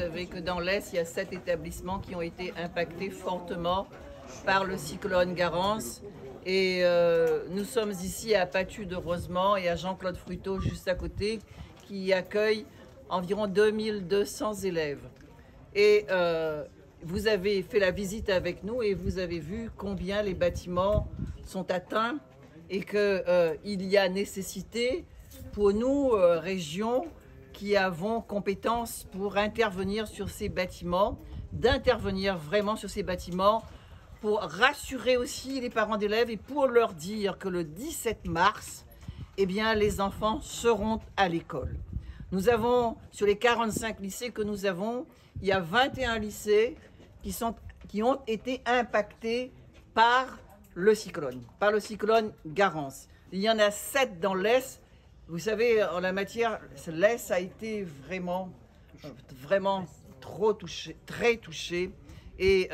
savez que dans l'Est, il y a 7 établissements qui ont été impactés fortement par le cyclone Garance. Et nous sommes ici à Patu de Rosemont et à Jean-Claude Fruteau, juste à côté, qui accueille environ 2200 élèves. Et vous avez fait la visite avec nous et vous avez vu combien les bâtiments sont atteints et qu'il y a nécessité pour nous, régions, qui avons compétence pour intervenir sur ces bâtiments, d'intervenir vraiment sur ces bâtiments pour rassurer aussi les parents d'élèves et pour leur dire que le 17 mars, eh bien, les enfants seront à l'école. Nous avons, sur les 45 lycées que nous avons, il y a 21 lycées qui ont été impactés par le cyclone Garance. Il y en a 7 dans l'Est. Vous savez, en la matière, l'Est a été vraiment trop touché, très touché. Et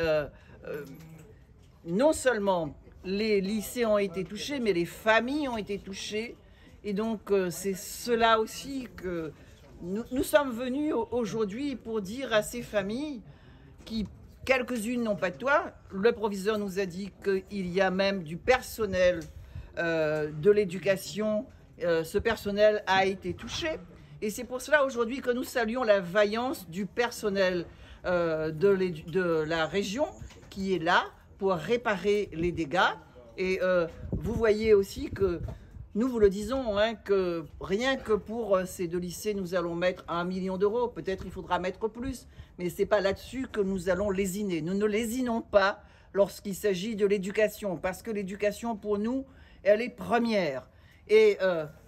non seulement les lycées ont été touchés, mais les familles ont été touchées. Et donc, c'est cela aussi que nous sommes venus aujourd'hui pour dire à ces familles qui, quelques-unes n'ont pas de toit. Le proviseur nous a dit qu'il y a même du personnel de l'éducation. Ce personnel a été touché. Et c'est pour cela aujourd'hui que nous saluons la vaillance du personnel de la région qui est là pour réparer les dégâts. Et vous voyez aussi que nous vous le disons, hein, que rien que pour ces 2 lycées, nous allons mettre 1 million d'euros. Peut-être il faudra mettre plus, mais ce n'est pas là-dessus que nous allons lésiner. Nous ne lésinons pas lorsqu'il s'agit de l'éducation, parce que l'éducation, pour nous, elle est première. Et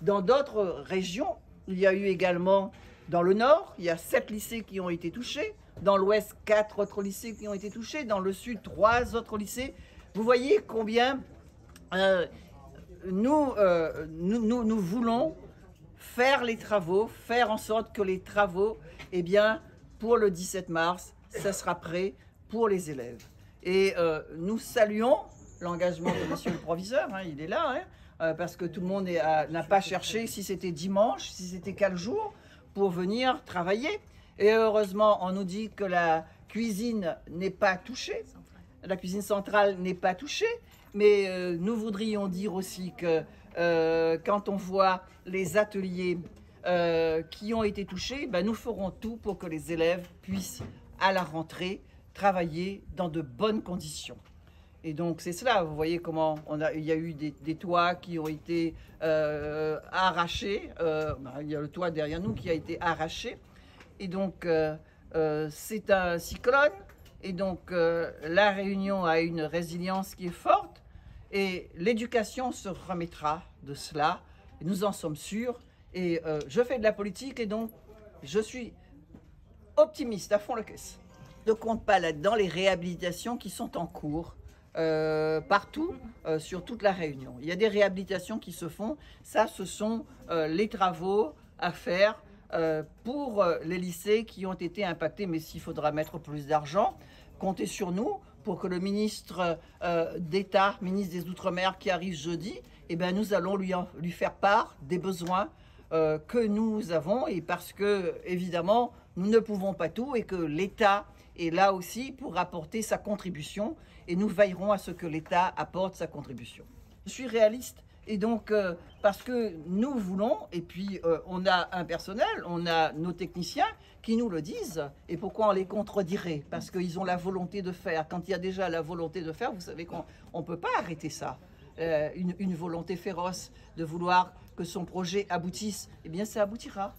dans d'autres régions, il y a eu également, dans le nord, il y a 7 lycées qui ont été touchés. Dans l'ouest, 4 autres lycées qui ont été touchés. Dans le sud, 3 autres lycées. Vous voyez combien nous voulons faire les travaux, faire en sorte que les travaux, eh bien, pour le 17 mars, ça sera prêt pour les élèves. Et nous saluons l'engagement de monsieur le proviseur, hein, il est là, hein, parce que tout le monde n'a pas cherché si c'était dimanche, si c'était quel jour, pour venir travailler. Et heureusement, on nous dit que la cuisine n'est pas touchée, la cuisine centrale n'est pas touchée, mais nous voudrions dire aussi que quand on voit les ateliers qui ont été touchés, ben, nous ferons tout pour que les élèves puissent, à la rentrée, travailler dans de bonnes conditions. Et donc c'est cela, vous voyez comment il y a eu des toits qui ont été arrachés, il y a le toit derrière nous qui a été arraché, et donc c'est un cyclone, et donc la Réunion a une résilience qui est forte, et l'éducation se remettra de cela, et nous en sommes sûrs, et je fais de la politique, et donc je suis optimiste à fond le caisse. Je ne compte pas là-dedans les réhabilitations qui sont en cours, partout sur toute la Réunion. Il y a des réhabilitations qui se font. Ça, ce sont les travaux à faire pour les lycées qui ont été impactés. Mais s'il faudra mettre plus d'argent, comptez sur nous pour que le ministre d'État, ministre des Outre-mer qui arrive jeudi, eh bien, nous allons lui faire part des besoins que nous avons, et parce que, évidemment, nous ne pouvons pas tout et que l'État est là aussi pour apporter sa contribution, et nous veillerons à ce que l'État apporte sa contribution. Je suis réaliste, et donc parce que nous voulons, et puis on a un personnel, on a nos techniciens qui nous le disent, et pourquoi on les contredirait? Parce qu'ils ont la volonté de faire. Quand il y a déjà la volonté de faire, vous savez qu'on ne peut pas arrêter ça. Une volonté féroce de vouloir que son projet aboutisse, eh bien ça aboutira.